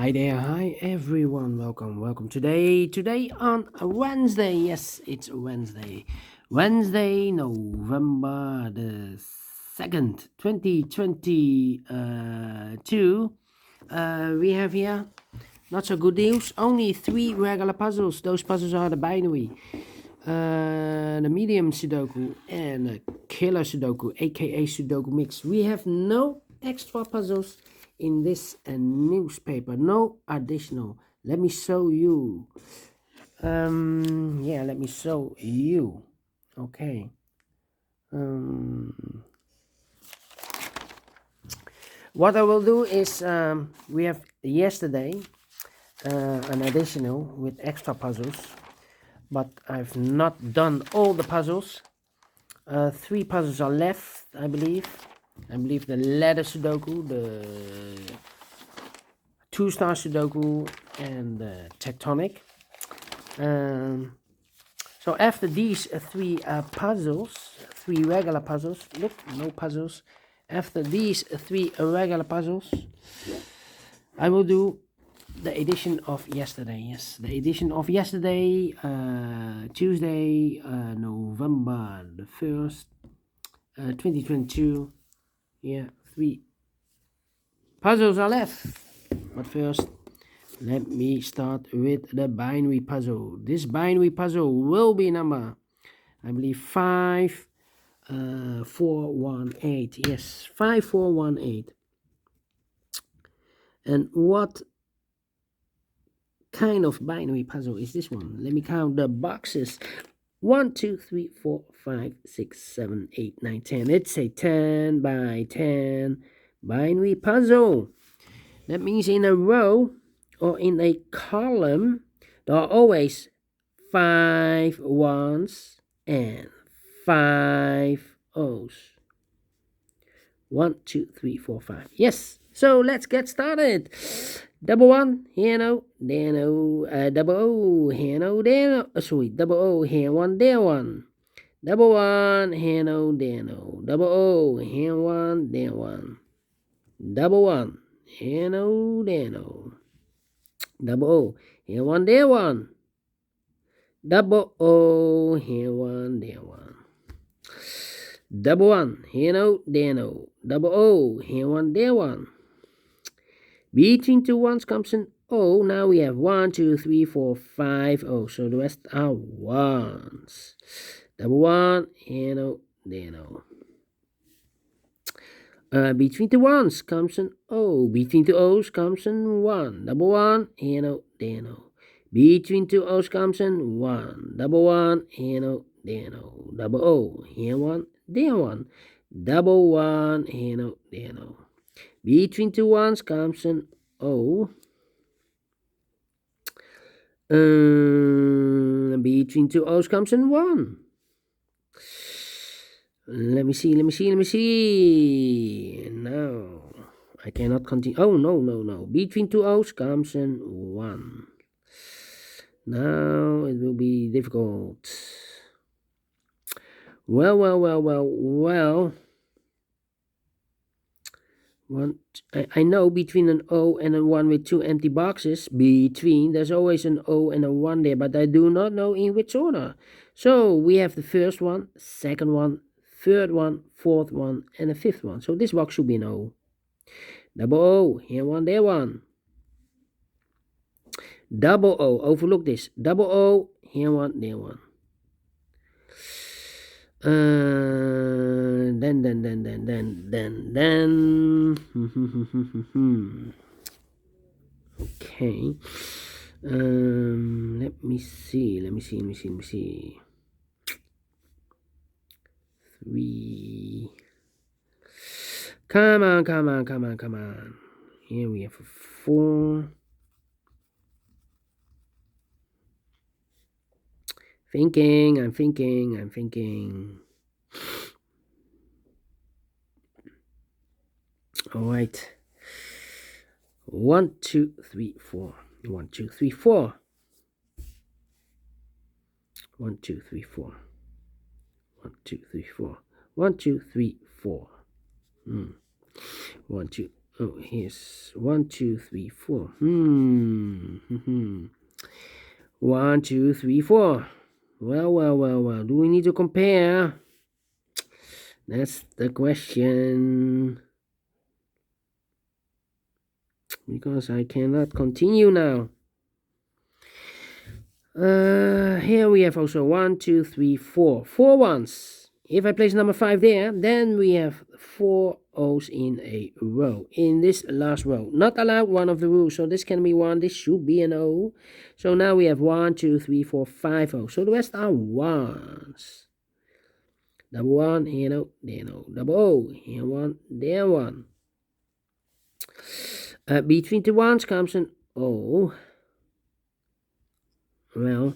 Hi there, hi everyone. Welcome. Today on a Wednesday. Yes, it's Wednesday. Wednesday, November the 2nd, 2022. We have here not so good news. Only 3 regular puzzles. Those puzzles are the binary, the medium Sudoku, and the killer Sudoku, aka Sudoku mix. We have no extra puzzles in this newspaper, no additional. Let me show you. Let me show you. Okay. What I will do is we have yesterday an additional with extra puzzles, but I've not done all the puzzles. 3 puzzles are left, I believe. I believe the ladder Sudoku, the 2-star Sudoku, and the tectonic. So after these 3 puzzles, 3 regular puzzles, look, no puzzles. After these 3 regular puzzles, I will do the edition of yesterday. Yes, the edition of yesterday, Tuesday, November the 1st, 2022. Yeah, 3 puzzles are left. But first, let me start with the binary puzzle. This binary puzzle will be number, I believe, 5418. Yes, 5418. And what kind of binary puzzle is this one? Let me count the boxes. 1, 2, 3, 4, 5, 6, 7, 8, 9, 10. It's a 10 by 10 binary puzzle. That means in a row or in a column, there are always 5 ones and 5 O's. 1, 2, 3, 4, 5. Yes. So let's get started. Double 1, here no, there no. Double O, here no, there no. Double O, here 1, there 1. Double 1, here no, there no. Double O, here 1, there 1. Double 1, here no, there no. Double O, here 1, there 1. Double O, here 1, there 1. Double 1, here no, there no. Double O, here 1, there 1. Between 2 ones comes an O. Now we have 1, 2, 3, 4, 5 O. So the rest are ones. Double 1, here no, there no. Between 2 ones comes an O. Between 2 O's comes an 1. Double 1, here no, there no. Between 2 O's comes an 1. Double 1, here no, there no. Double O, here 1, there 1. Double 1, here no, there no. Between 2 ones comes an O. Between 2 O's comes an 1. Let me see. No, I cannot continue. Oh, no. Between 2 O's comes an 1. Now it will be difficult. Well. I know between an O and a 1 with 2 empty boxes, there's always an O and a 1 there, but I do not know in which order. So we have the first one, second one, third one, fourth one, and a fifth one. So this box should be an O. Double O, here 1, there 1. Double O, overlook this. Double O, here 1, there 1. Then. Okay. Let me see. 3. Come on. Here we have a 4. I'm thinking. All right. 1, 2, 3, 4. 1, 2, 3, 4. 1, 2, 3, 4. 1, 2, 3, 4. 1, 2, 3, 4. 1, 2. Oh, here's 1, 2, 3, 4. 1, 2, 3, 4. Well. Do we need to compare? That's the question. Because I cannot continue now. Here we have also 1, 2, 3, 4. 4 ones. If I place number 5 there, then we have 4 O's in a row. In this last row. Not allowed, one of the rules. So this can be 1. This should be an O. So now we have 1, 2, 3, 4, 5 O's. So the rest are 1s. Double 1, here no, there no. Double O, here 1, there 1. Between the 1s comes an O. Well,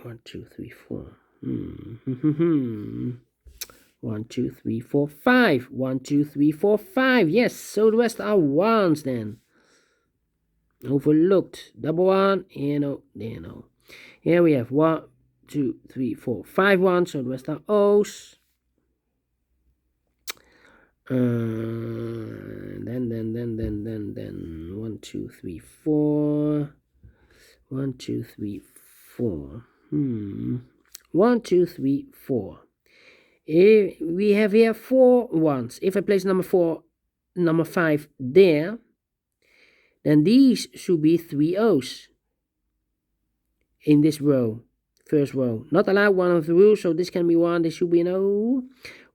1, 2, 3, 4. 1, 2, 3, 4, 5. 1, 2, 3, 4, 5. Yes, so the rest are 1s then. Overlooked. Double 1, here no, there no. Here we have 1, 2, 3, 4, 5 1s, so the rest are O's. Then 1, 2, 3, 4. 1, 2, 3, 4. 1, 2, 3, 4. We have here 4 1s. If I place number 5 there, then these should be 3 O's in this row, first row. Not allowed, one of the rules, so this can be 1, this should be an O.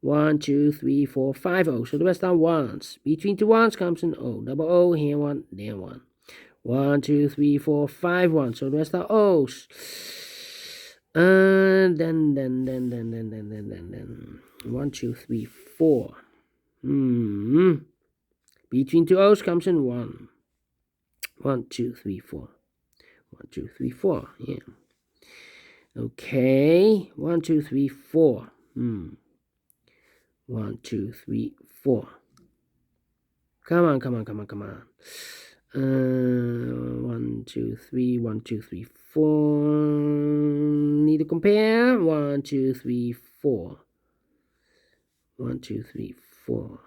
1, 2, 3, 4, 5 O's. So the rest are 1s. Between the 1s comes an O. Double O, here 1, there 1. 1, 2, 3, 4, 5 1. So the rest are O's. Then 1, 2, 3, 4. Between 2 O's comes an 1. 1, 2, 3, 4. 1, 2, 3, 4. Yeah. Okay. 1, 2, 3, 4. 1, 2, 3, 4. Come on. 1, 2, 3, 1, 2, 3, 4. Need to compare. 1, 2, 3, 4. 1, 2, 3, 4.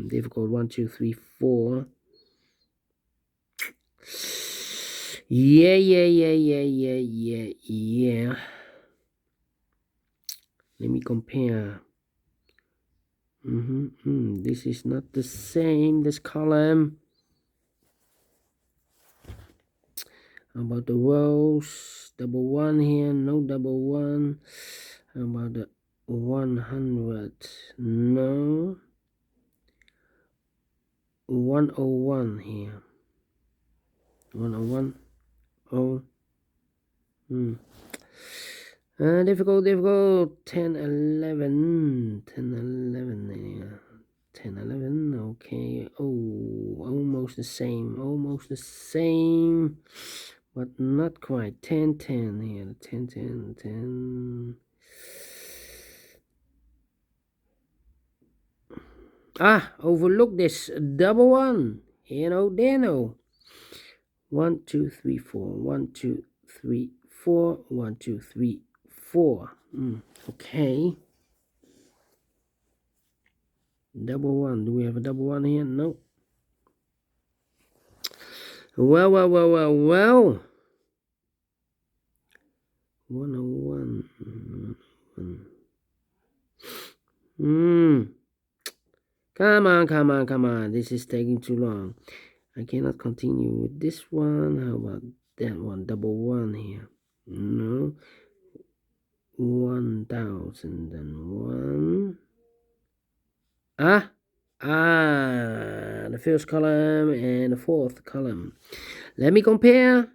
Difficult. 1, 2, 3, 4. Yeah. Let me compare. This is not the same, this column. How about the rows? Double 1 here, no double 1. How about the 100? No. 101 here. 101. Oh. Difficult. 10, 11. 10, 11. Yeah. 10, 11. Okay. Oh, almost the same. But not quite. 10, 10 here. 10, 10, 10. Overlook this. Double 1. There no. 1, 2, 3, 4. 1, 2, 3, 4. 1, 2, 3, 4. Okay. Double 1. Do we have a double 1 here? No. Well. 101. Come on. This is taking too long. I cannot continue with this one. How about that one? Double 1 here. No. 1001. The first column and the fourth column. Let me compare.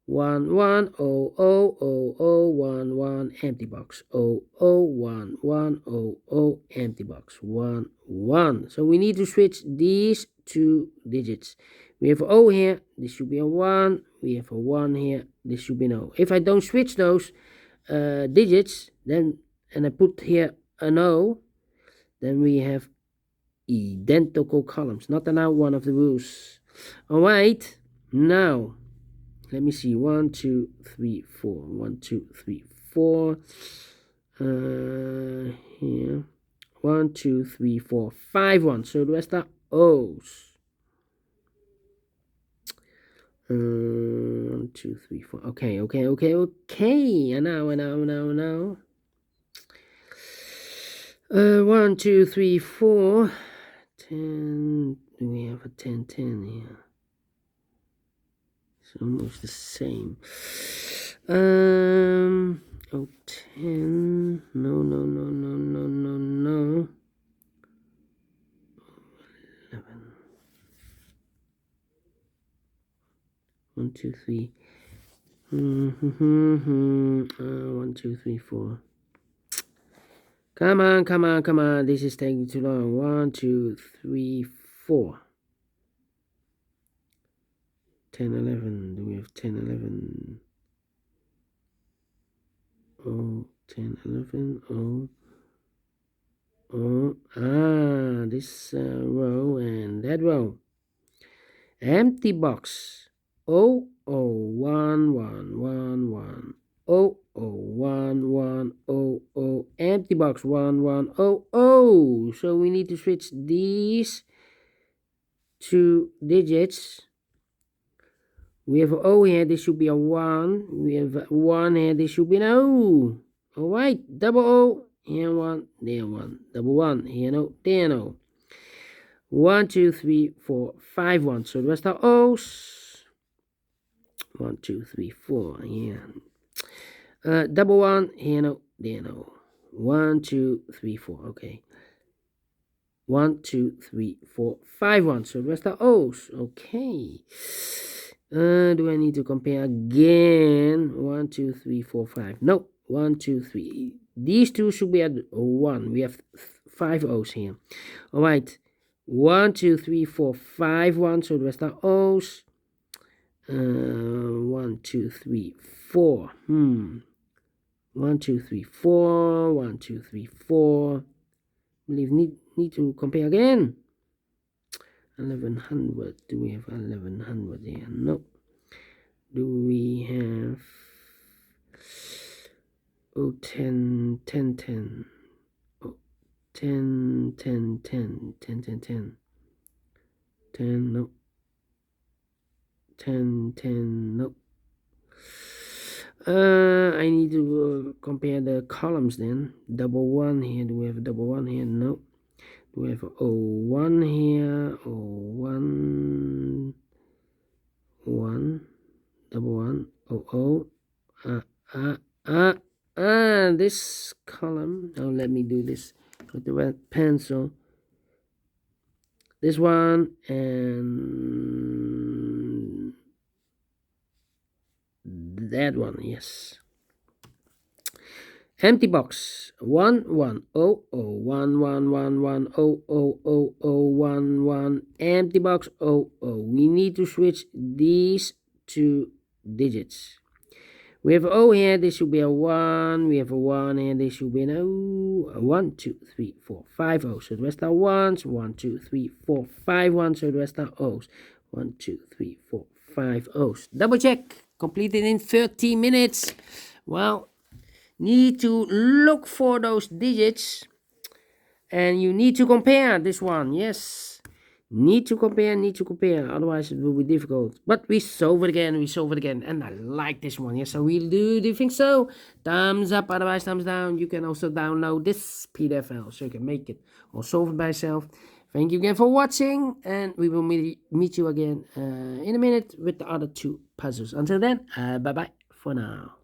1 1 0 0 0 0 1 1 empty box. 0 0 1 1 0 0 empty box. 1 1. So we need to switch these 2 digits. We have O here. This should be a 1. We have a 1 here. This should be an O. If I don't switch those digits, then and I put here an O, then we have identical columns. Not allowed, one of the rules. Alright, now let me see. 1 2 3 4. 1 2 3 4. Here 1, 2, 3, 4, 5 ones. So the rest are O's. 1, 2, 3, 4. Okay. And now. 1, 2, 3, 4. 10. Do we have a 10 here? It's almost the same. 10. No. 11. 1, 2, 3. 1, 2, 3, 4. Come on. This is taking too long. 1, 2, 3, 4. 10, 11. Do we have 10, 11? Oh, 10, 11. This row and that row. Empty box. 1 1 1. 1 1. Empty box. 1 1 0. So we need to switch these two digits. We have O here, this should be a 1. We have a 1 here, this should be an O. Alright, double O, here 1, there 1. Double 1, here no, there no. 1, 2, 3, 4, 5 ones. So the rest are O's. 1, 2, 3, 4, here. Double 1, here no, there no. 1, 2, 3, 4, okay. 1, 2, 3, 4, 5 ones. So the rest are O's. Okay. Do I need to compare again? 1, 2, 3, 4, 5. No. 1, 2, 3. These two should be at 1. We have 5 O's here. Alright. 1, 2, 3, 4, 5 ones. So the rest are O's. 1, 2, 3, 4. 1, 2, 3, 4. 1, 2, 3, 4. I believe need to compare again. 1100. Do we have 1100 here? No. Do we have 10 Oh, 10 no. 10 no. I need to compare the columns then. Double 1 here. Do we have a double 1 here? No. Do we have 01 here? 01 1 double 1 this column. Now let me do this with the red pencil. This one and that one. Yes. Empty box. 1 1 0 0 1 1 1 1 0 0 0 0 1 1. Empty box 0 0. We need to switch these two digits. We have O here, this should be a 1. We have a 1 here, this should be an O. 1 2 3 4 5 O's. So the rest are 1s. 1 2 3 4 5 1s. So the rest are O's. 1 2 3 4 5 O's. Double check. Completed in 30 minutes. Well, need to look for those digits. And you need to compare this one. Yes. Need to compare. Otherwise it will be difficult. But we solve it again. And I like this one. Yes, I really do. Do you think so? Thumbs up. Otherwise, thumbs down. You can also download this PDF file so you can make it or solve it by yourself. Thank you again for watching. And we will meet you again in a minute with the other two puzzles. Until then, bye-bye for now.